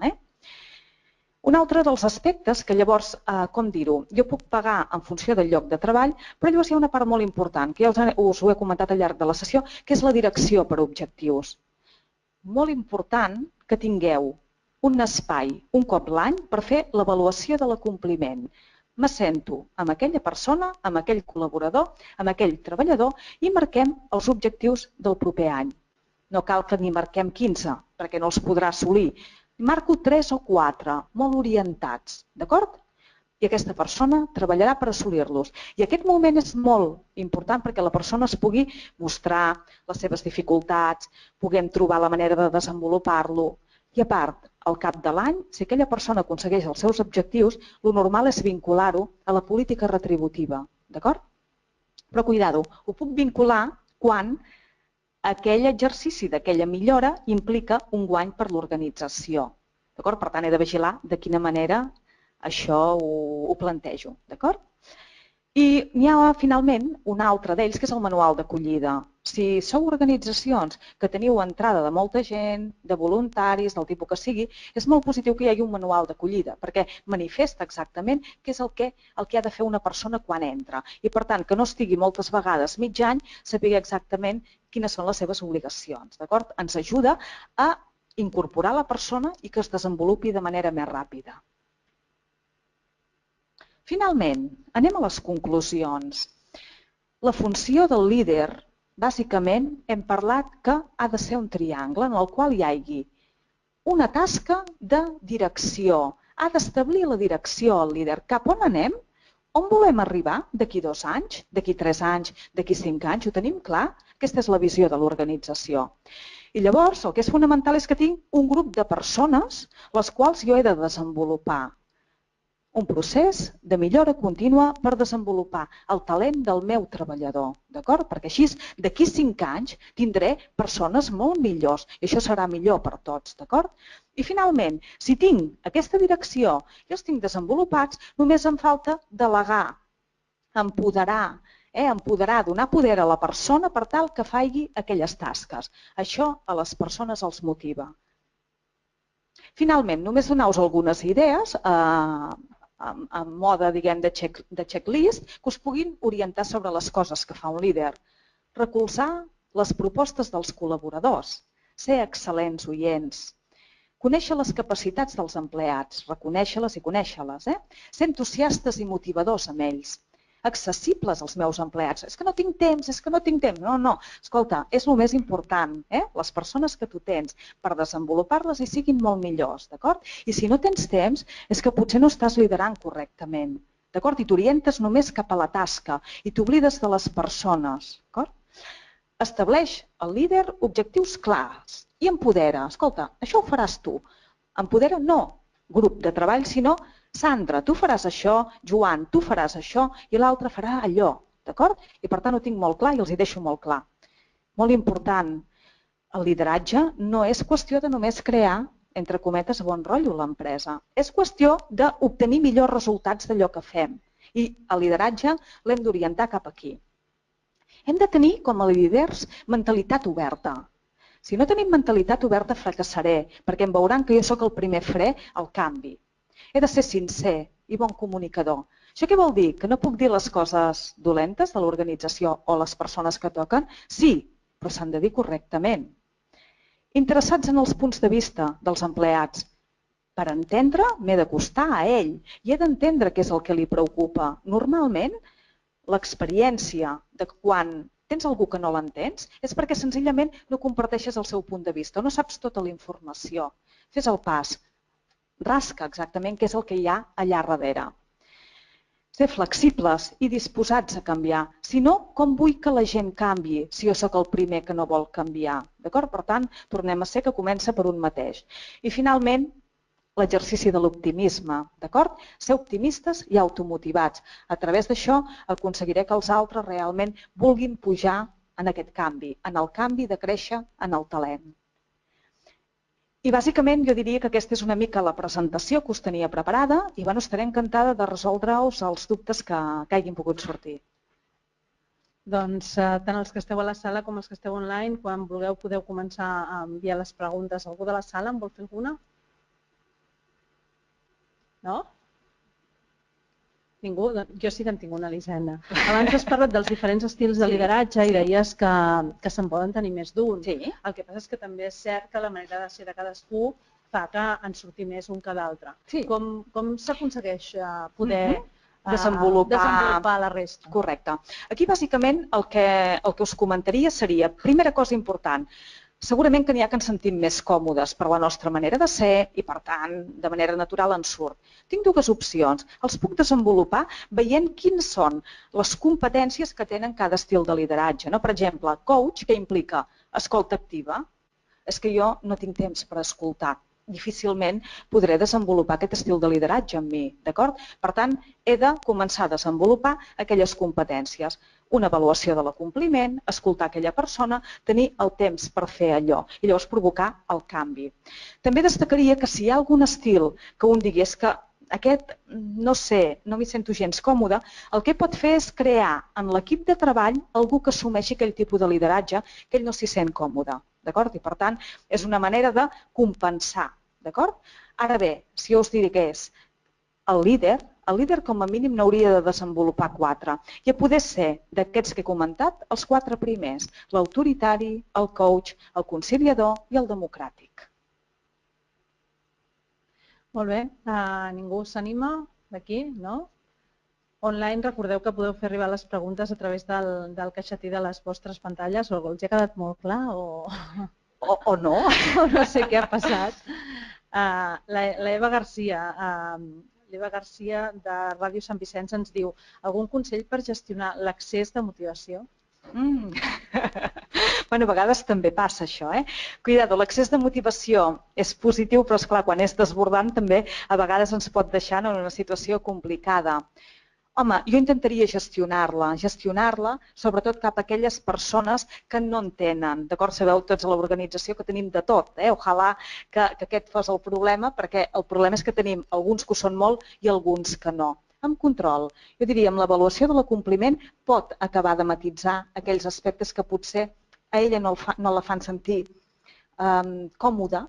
Un altre dels aspectes que llavors, com dir-ho, jo puc pagar en funció del lloc de treball, però llavors hi ha una part molt important, que ja us ho he comentat al llarg de la sessió, que és la direcció per objectius. Molt important que tingueu un espai, un cop l'any, per fer l'avaluació de l'acompliment. M'assento amb aquella persona, amb aquell col·laborador, amb aquell treballador i marquem els objectius del proper any. No cal que n'hi marquem 15, perquè no els podrà assolir. Marco 3 o 4, molt orientats, d'acord? i aquesta persona treballarà per assolir-los. I aquest moment és molt important perquè la persona es pugui mostrar les seves dificultats, puguem trobar la manera de desenvolupar-lo. I a part, al cap de l'any, si aquella persona aconsegueix els seus objectius, el normal és vincular-ho a la política retributiva. D'acord? Però cuidado, ho puc vincular quan aquell exercici d'aquella millora implica un guany per l'organització. D'acord? Per tant, he de vigilar de quina manera això ho plantejo. D'acord? I n'hi ha finalment un altre d'ells, que és el manual d'acollida. Si sou organitzacions que teniu entrada de molta gent, de voluntaris, del tipus que sigui, és molt positiu que hi hagi un manual d'acollida, perquè manifesta exactament què és el que ha de fer una persona quan entra. I per tant, que no estigui moltes vegades mig any, saber exactament quines són les seves obligacions. D'acord? Ens ajuda a incorporar la persona i que es desenvolupi de manera més ràpida. Finalment, anem a les conclusions. La funció del líder, bàsicament, hem parlat que ha de ser un triangle en el qual hi hagi una tasca de direcció. Ha d'establir la direcció al líder. Cap on anem? On volem arribar d'aquí 2 anys, d'aquí 3 anys, d'aquí 5 anys? Ho tenim clar? Aquesta és la visió de l'organització. I llavors, el que és fonamental és que tinc un grup de persones les quals jo he de desenvolupar. Un procés de millora contínua per desenvolupar el talent del meu treballador, d'acord? Perquè així d'aquí 5 anys tindré persones molt millors i això serà millor per tots, d'acord? I finalment, si tinc aquesta direcció i els tinc desenvolupats, només em falta delegar, empoderar, donar poder a la persona per tal que faci aquelles tasques. Això a les persones els motiva. Finalment, només donar-vos algunes idees en mode, diguem, de checklist, que us puguin orientar sobre les coses que fa un líder. Recolzar les propostes dels col·laboradors, ser excel·lents oients, conèixer les capacitats dels empleats, reconèixer-les i conèixer-les, ser entusiastes i motivadors amb ells, accessibles als meus empleats. És que no tinc temps, és que no tinc temps. No, escolta, és el més important, les persones que tu tens, per desenvolupar-les i siguin molt millors, d'acord? I si no tens temps, és que potser no estàs liderant correctament, d'acord? I t'orientes només cap a la tasca i t'oblides de les persones, d'acord? Estableix el líder objectius clars i empodera. Escolta, això ho faràs tu. Empodera no grup de treball, sinó Sandra, tu faràs això, Joan, tu faràs això i l'altre farà allò, d'acord? I per tant ho tinc molt clar i els hi deixo molt clar. Molt important, el lideratge no és qüestió de només crear, entre cometes, bon rotllo a l'empresa. És qüestió d'obtenir millors resultats d'allò que fem. I el lideratge l'hem d'orientar cap aquí. Hem de tenir, com a líders, mentalitat oberta. Si no tenim mentalitat oberta, fracassaré, perquè em veuran que jo sóc el primer fre al canvi. He de ser sincer i bon comunicador. Això què vol dir? Que no puc dir les coses dolentes de l'organització o les persones que toquen? Sí, però s'han de dir correctament. Interessats en els punts de vista dels empleats. Per entendre, m'he d'acostar a ell i he d'entendre què és el que li preocupa. Normalment, l'experiència de quan tens algú que no l'entens és perquè senzillament no comparteixes el seu punt de vista, no saps tota la informació. Fes el pas. Rasca exactament què és el que hi ha allà darrere. Ser flexibles i disposats a canviar. Si no, com vull que la gent canviï si jo sóc el primer que no vol canviar? D'acord? Per tant, tornem a ser que comença per un mateix. I finalment, l'exercici de l'optimisme. D'acord? Ser optimistes i automotivats. A través d'això aconseguiré que els altres realment vulguin pujar en aquest canvi, en el canvi de créixer en el talent. I bàsicament jo diria que aquesta és una mica la presentació que us tenia preparada i estaré encantada de resoldre-us els dubtes que hagin pogut sortir. Doncs tant els que esteu a la sala com els que esteu online, quan vulgueu podeu començar a enviar les preguntes. Algú de la sala en vol fer alguna? No? Ningú? Jo sí que en tinc una, Elisenda. Abans has parlat dels diferents estils de lideratge i deies que se'n poden tenir més d'un. El que passa és que també és cert que la manera de ser de cadascú fa que en surti més un que d'altre. Com s'aconsegueix poder desenvolupar la resta? Correcte. Aquí bàsicament el que us comentaria seria, primera cosa important, Segurament que n'hi ha que ens sentim més còmodes per la nostra manera de ser i, per tant, de manera natural en surt. Tinc dues opcions. Els puc desenvolupar veient quines són les competències que tenen cada estil de lideratge. Per exemple, coach, que implica escolta activa. És que jo no tinc temps per escoltar. Difícilment podré desenvolupar aquest estil de lideratge en mi, d'acord? Per tant, he de començar a desenvolupar aquelles competències. Una avaluació de l'acompliment, escoltar aquella persona, tenir el temps per fer allò i llavors provocar el canvi. També destacaria que si hi ha algun estil que un digués que aquest, no sé, no m'hi sento gens còmode, el que pot fer és crear en l'equip de treball algú que assumeixi aquell tipus de lideratge que ell no s'hi sent còmode. D'acord? I per tant, és una manera de compensar. D'acord? Ara bé, si jo us digués el líder com a mínim n'hauria de desenvolupar 4. I a poder ser d'aquests que he comentat, els 4 primers, l'autoritari, el coach, el conciliador i el democràtic. Molt bé, ningú s'anima d'aquí, no? Online recordeu que podeu fer arribar les preguntes a través del caixetí de les vostres pantalles, o els ha quedat molt clar o no. No sé què ha passat. L'Eva Garcia de Ràdio Sant Vicenç ens diu: algun consell per gestionar l'excés de motivació? Bueno, a vegades també passa això, Cuidado, l'excés de motivació és positiu, però esclar, quan és desbordant també a vegades ens pot deixar en una situació complicada. Home, jo intentaria gestionar-la, sobretot cap a aquelles persones que no en tenen. D'acord? Sabeu tots a l'organització que tenim de tot. Ojalà que aquest fos el problema, perquè el problema és que tenim alguns que ho són molt i alguns que no. Amb control, jo diria, amb l'avaluació de l'acompliment pot acabar de matisar aquells aspectes que potser a ella no la fan sentir còmoda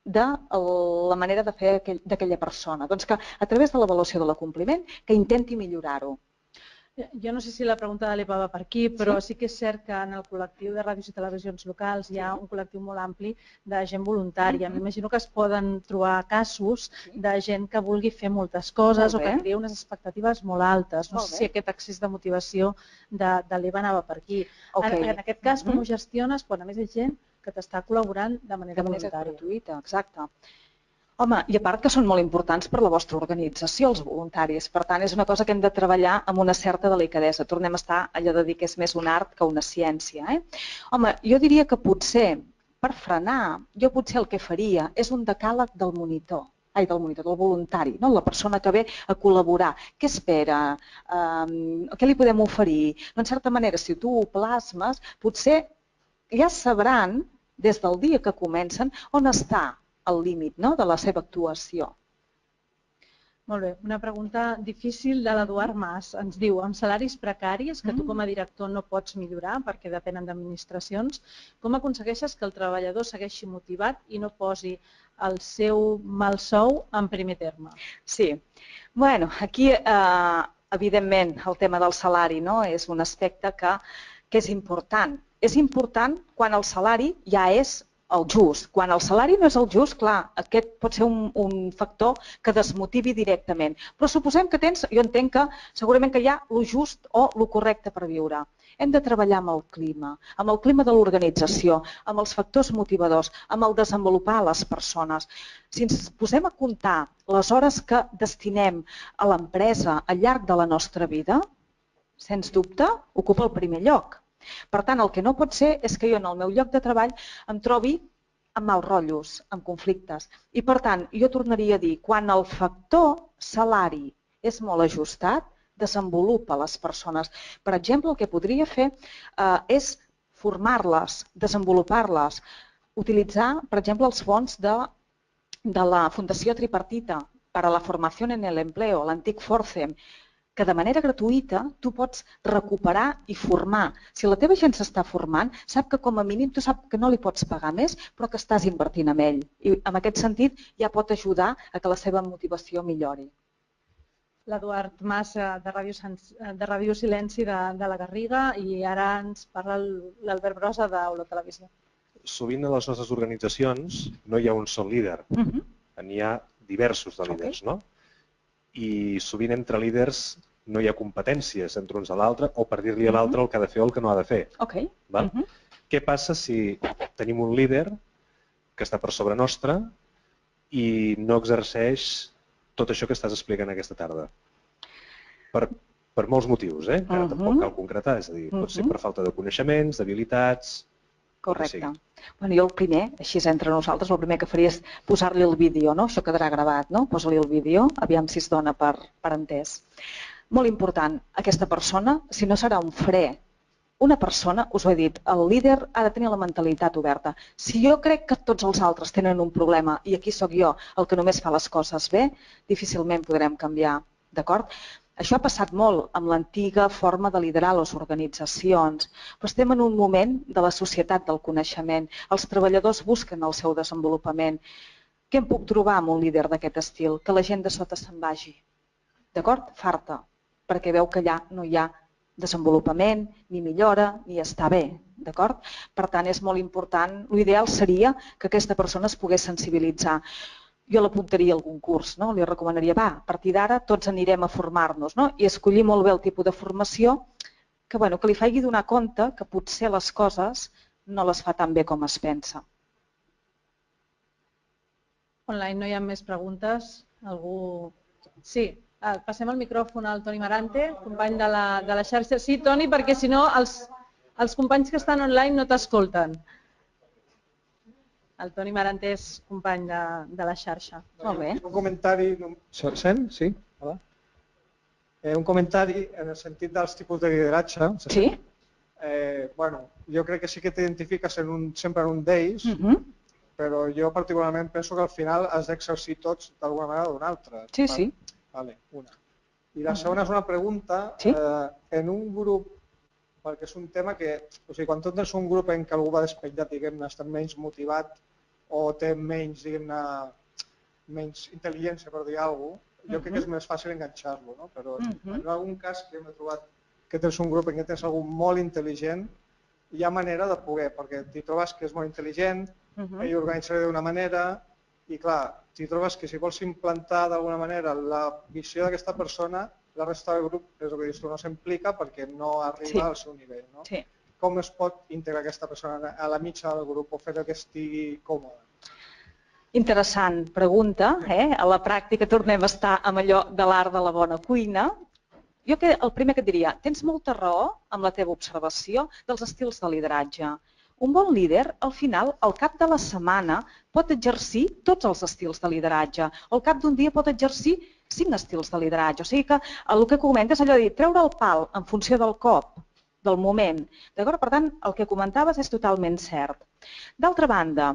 de la manera de fer d'aquella persona. Doncs que a través de l'avaluació de l'acompliment que intenti millorar-ho. Jo no sé si la pregunta de l'Eva va per aquí, però sí que és cert que en el col·lectiu de ràdios i televisions locals hi ha un col·lectiu molt ampli de gent voluntària. M'imagino que es poden trobar casos de gent que vulgui fer moltes coses o que crea unes expectatives molt altes. No sé si aquest excés de motivació de l'Eva anava per aquí. En aquest cas, com ho gestiones quan a més hi ha gent que t'està col·laborant de manera voluntària? Gratuïta, exacte. Home, i a part que són molt importants per la vostra organització, els voluntaris. Per tant, és una cosa que hem de treballar amb una certa delicadesa. Tornem a estar allò de dir que és més un art que una ciència. Home, jo diria que potser, per frenar, jo potser el que faria és un decàleg del monitor. Del voluntari, la persona que ve a col·laborar. Què espera? Què li podem oferir? En certa manera, si tu ho plasmes, potser ja sabran, des del dia que comencen, on està el límit de la seva actuació. Molt bé. Una pregunta difícil de l'Eduard Mas. Ens diu: amb salaris precaris, que tu com a director no pots millorar perquè depenen d'administracions, com aconsegueixes que el treballador segueixi motivat i no posi el seu mal sou en primer terme? Sí. Bueno, aquí, evidentment, el tema del salari és un aspecte que és important. És important quan el salari ja és el just. Quan el salari no és el just, clar, aquest pot ser un factor que desmotivi directament. Però suposem que jo entenc que segurament que hi ha el just o el correcte per viure. Hem de treballar amb el clima de l'organització, amb els factors motivadors, amb el desenvolupar les persones. Si ens posem a comptar les hores que destinem a l'empresa al llarg de la nostra vida, sens dubte, ocupa el primer lloc. Per tant, el que no pot ser és que jo en el meu lloc de treball em trobi amb mals rotllos, amb conflictes. I per tant, jo tornaria a dir, quan el factor salari és molt ajustat, desenvolupa les persones. Per exemple, el que podria fer és formar-les, desenvolupar-les, utilitzar, per exemple, els fons de la Fundació Tripartita per a la formació en l'empleo, l'antic Forcem, que de manera gratuïta tu pots recuperar i formar. Si la teva gent s'està formant, sap que com a mínim tu saps que no li pots pagar més, però que estàs invertint en ell. I en aquest sentit ja pot ajudar a que la seva motivació millori. L'Eduard Mas de Ràdio Silenci de la Garriga, i ara ens parla l'Albert Brossa d'Olo Televisió. Sovint a les nostres organitzacions no hi ha un sol líder, n'hi ha diversos de líders, no? I sovint entre líders no hi ha competències entre uns a l'altre o per dir-li a l'altre el que ha de fer o el que no ha de fer. què passa si tenim un líder que està per sobre nostre i no exerceix tot això que estàs explicant aquesta tarda? Per molts motius, que ara tampoc cal concretar, és a dir, pot ser per falta de coneixements, d'habilitats... Correcte. Jo el primer, així entre nosaltres, el primer que faria és posar-li el vídeo, això quedarà gravat, posa-li el vídeo, aviam si es dona per entès. Molt important, aquesta persona, si no serà un fre, una persona, us ho he dit, el líder ha de tenir la mentalitat oberta. Si jo crec que tots els altres tenen un problema i aquí sóc jo el que només fa les coses bé, difícilment podrem canviar, d'acord? Això ha passat molt amb l'antiga forma de liderar les organitzacions, però estem en un moment de la societat del coneixement. Els treballadors busquen el seu desenvolupament. Què em puc trobar amb un líder d'aquest estil? Que la gent de sota se'n vagi. D'acord? Farta, perquè veu que allà no hi ha desenvolupament, ni millora, ni està bé. D'acord? Per tant, és molt important. L'ideal seria que aquesta persona es pogués sensibilitzar. Jo l'apuntaria a algun curs, li recomanaria, a partir d'ara tots anirem a formar-nos i escollir molt bé el tipus de formació que li faci donar compte que potser les coses no les fa tan bé com es pensa. Online no hi ha més preguntes? Algú? Sí, passem el micròfon al Toni Marante, company de la xarxa. Sí, Toni, perquè si no els companys que estan online no t'escolten. El Toni Marante és company de la xarxa. Molt bé. Un comentari... Sent? Sí? Hola. Un comentari en el sentit dels tipus de lideratge. Sí? Jo crec que sí que t'identifiques sempre en un d'ells, però jo particularment penso que al final has d'exercir tots d'alguna manera o d'una altra. Sí, sí. Vale, una. I la segona és una pregunta. En un grup, perquè és un tema que, quan tu tens un grup en què algú va despetllat, diguem-ne, està menys motivat o té menys, diguem-ne, menys intel·ligència, per dir alguna cosa, jo crec que és més fàcil enganxar-lo, però en algun cas que m'he trobat que tens un grup en què tens algú molt intel·ligent, hi ha manera de poder, perquè t'hi trobes que és molt intel·ligent, ell organitza d'una manera, i clar, t'hi trobes que si vols implantar d'alguna manera la visió d'aquesta persona, la resta del grup, és el que dius tu, no s'implica perquè no arriba al seu nivell. Com es pot integrar aquesta persona a la mitja del grup o fer que estigui còmode? Interessant pregunta. A la pràctica tornem a estar amb allò de l'art de la bona cuina. Jo el primer que et diria, tens molta raó amb la teva observació dels estils de lideratge. Un bon líder, al final, al cap de la setmana, pot exercir tots els estils de lideratge. Al cap d'un dia pot exercir 5 estils de lideratge. O sigui que el que comentes és allò de dir, treure el pal en funció del cop, del moment. Per tant, el que comentaves és totalment cert. D'altra banda,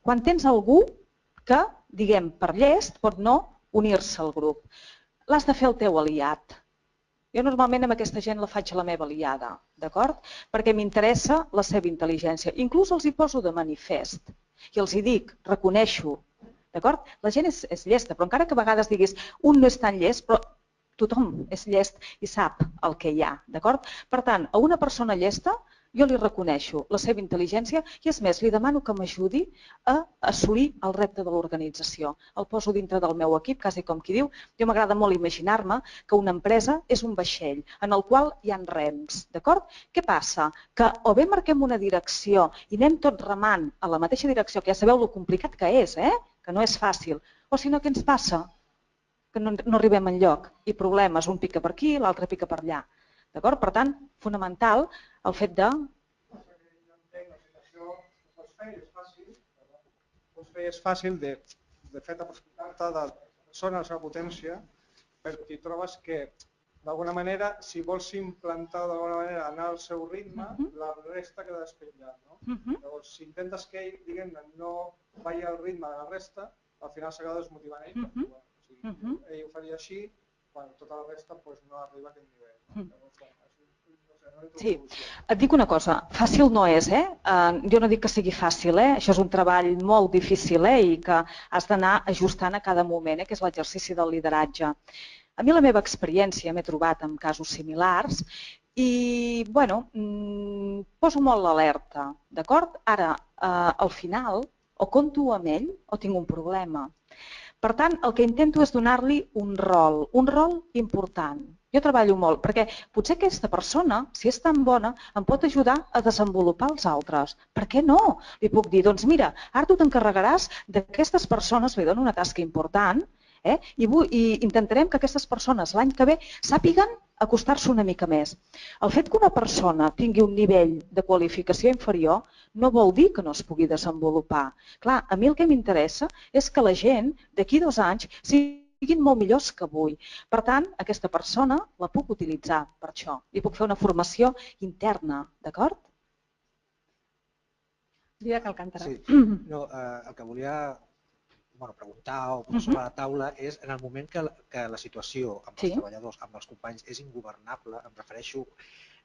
quan tens algú que, diguem, per llest, pot no unir-se al grup, l'has de fer el teu aliat. Jo normalment amb aquesta gent la faig a la meva aliada, d'acord? Perquè m'interessa la seva intel·ligència. Inclús els hi poso de manifest i els hi dic, reconeixo, d'acord? La gent és llesta, però encara que a vegades diguis un no és tan llest, però tothom és llest i sap el que hi ha, d'acord? Per tant, a una persona llesta jo li reconeixo la seva intel·ligència i, és més, li demano que m'ajudi a assolir el repte de l'organització. El poso dintre del meu equip, quasi com qui diu. Jo m'agrada molt imaginar-me que una empresa és un vaixell en el qual hi ha rems, d'acord? Què passa? Que o bé marquem una direcció i anem tots remant a la mateixa direcció, que ja sabeu lo complicat que és, que no és fàcil, o si no, què ens passa? Que no arribem enlloc i problemes, un pica per aquí, l'altre pica per allà. D'acord? Per tant, fonamental el fet de... És fàcil de fet aprofitar-te de la persona, la seva potència, però t'hi trobes que d'alguna manera, si vols implantar d'alguna manera, anar al seu ritme, la resta queda despenjat. Llavors, si intentes que ell, diguem-ne, no vagi al ritme de la resta, al final s'acaba desmotivant ell. Ell ho faria així, quan tota la resta no arriba a aquest nivell. Sí, et dic una cosa, fàcil no és, jo no dic que sigui fàcil, això és un treball molt difícil i que has d'anar ajustant a cada moment, que és l'exercici del lideratge. A mi la meva experiència m'he trobat en casos similars i, poso molt l'alerta, d'acord? Ara, al final, o compto amb ell o tinc un problema. Per tant, el que intento és donar-li un rol important. Jo treballo molt, perquè potser aquesta persona, si és tan bona, em pot ajudar a desenvolupar els altres. Per què no? Li puc dir, doncs mira, ara tu t'encarregaràs d'aquestes persones, li dono una tasca important, i intentarem que aquestes persones l'any que ve sàpiguen acostar-se una mica més. El fet que una persona tingui un nivell de qualificació inferior no vol dir que no es pugui desenvolupar. Clar, a mi el que m'interessa és que la gent d'aquí 2 anys siguin molt millors que avui. Per tant, aquesta persona la puc utilitzar per això. Li puc fer una formació interna, d'acord? Didac Alcántara. Sí, no, el que volia preguntar o posar sobre la taula és en el moment que la situació amb els treballadors, amb els companys, és ingovernable, em refereixo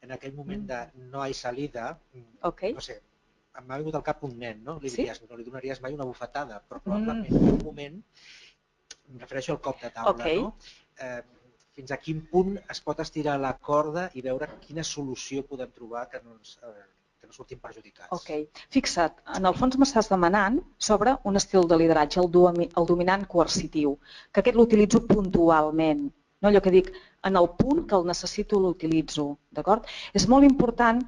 en aquell moment de no hi salida, no sé, m'ha vingut al cap un nen, no? Li diries, no li donaries mai una bufetada, però probablement en un moment, em refereixo al cop de taula, no? Fins a quin punt es pot estirar la corda i veure quina solució podem trobar que no sortim perjudicats. Fixa't, en el fons m'estàs demanant sobre un estil de lideratge, el dominant coercitiu, que aquest l'utilitzo puntualment, no allò que dic, en el punt que el necessito l'utilitzo, d'acord? És molt important.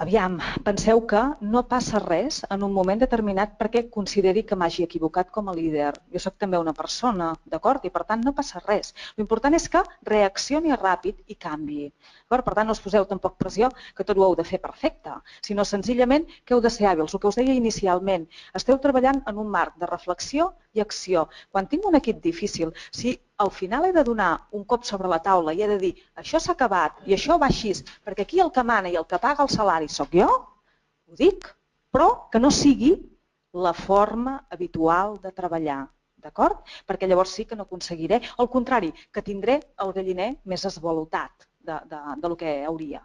Aviam, penseu que no passa res en un moment determinat perquè consideri que m'hagi equivocat com a líder. Jo soc també una persona, d'acord? I per tant no passa res. L'important és que reaccioni ràpid i canviï. Per tant, no us poseu tampoc pressió que tot ho heu de fer perfecte, sinó senzillament que heu de ser hàbils. El que us deia inicialment, esteu treballant en un marc de reflexió i acció. Quan tinc un equip difícil, si al final he de donar un cop sobre la taula i he de dir això s'ha acabat i això va així, perquè aquí el que mana i el que paga el salari sóc jo, ho dic, però que no sigui la forma habitual de treballar, d'acord? Perquè llavors sí que no aconseguiré, al contrari, que tindré el galliner més esvalotat del que hauria.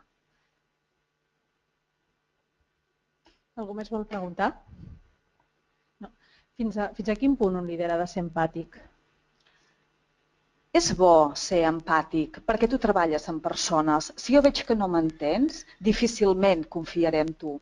Algú més vol preguntar? No. Fins a quin punt un líder ha de ser empàtic? És bo ser empàtic perquè tu treballes amb persones. Si jo veig que no m'entens, difícilment confiaré en tu.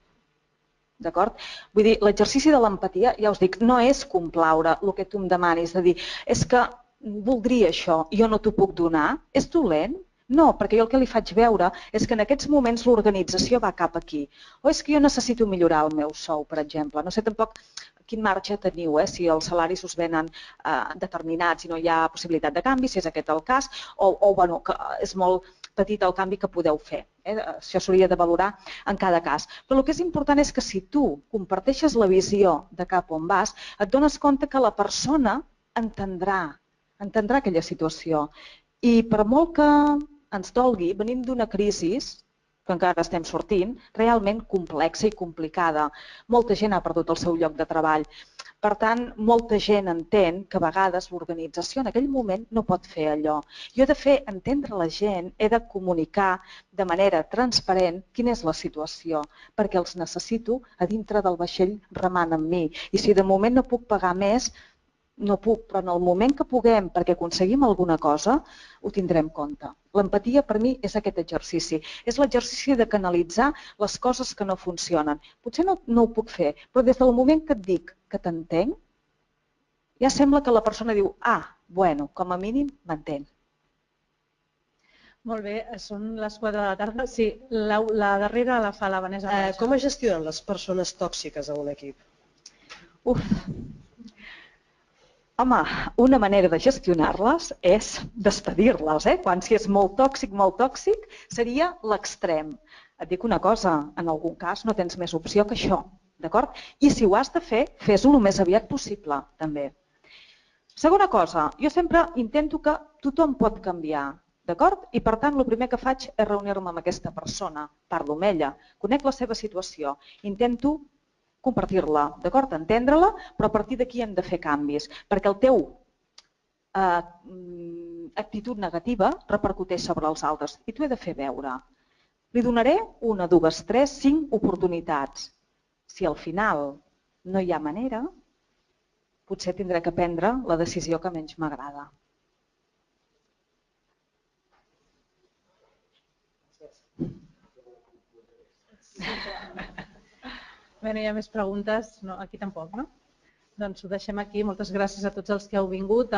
D'acord? Vull dir, l'exercici de l'empatia, ja us dic, no és complaure el que tu em demanis, de dir, és que voldria això i jo no t'ho puc donar. És dolent? No, perquè jo el que li faig veure és que en aquests moments l'organització va cap aquí. O és que jo necessito millorar el meu sou, per exemple. No sé tampoc quin marge teniu, si els salaris us venen determinats i no hi ha possibilitat de canvi, si és aquest el cas, o que és molt petit el canvi que podeu fer. Això s'hauria de valorar en cada cas. Però el que és important és que si tu comparteixes la visió de cap on vas, et dones compte que la persona entendrà aquella situació. I per molt que ens dolgui, venim d'una crisi, que encara estem sortint, realment complexa i complicada. Molta gent ha perdut el seu lloc de treball. Per tant, molta gent entén que a vegades l'organització en aquell moment no pot fer allò. Jo he de fer entendre la gent, he de comunicar de manera transparent quina és la situació, perquè els necessito a dintre del vaixell remant amb mi. I si de moment no puc pagar més, no puc, però en el moment que puguem, perquè aconseguim alguna cosa, ho tindrem en compte. L'empatia per mi és aquest exercici. És l'exercici de canalitzar les coses que no funcionen. Potser no ho puc fer, però des del moment que et dic que t'entenc, ja sembla que la persona diu, bueno, com a mínim m'entén. Molt bé, són les 4 de la tarda. Sí, la darrera la fa la Vanessa. Com es gestionen les persones tòxiques a un equip? Home, una manera de gestionar-les és despedir-les. Quan si és molt tòxic, seria l'extrem. Et dic una cosa, en algun cas no tens més opció que això, d'acord? I si ho has de fer, fes-ho el més aviat possible, també. Segona cosa, jo sempre intento que tothom pot canviar, d'acord? I per tant, el primer que faig és reunir-me amb aquesta persona, parlo amb ella, conec la seva situació, intento compartir-la, d'acord? Entendre-la, però a partir d'aquí hem de fer canvis, perquè el teu actitud negativa repercuteix sobre els altres i t'ho he de fer veure. Li donaré 1, 2, 3, 5 oportunitats. Si al final no hi ha manera, potser tindré que prendre la decisió que menys m'agrada. Bé, no hi ha més preguntes? No, aquí tampoc, no? Doncs ho deixem aquí. Moltes gràcies a tots els que heu vingut.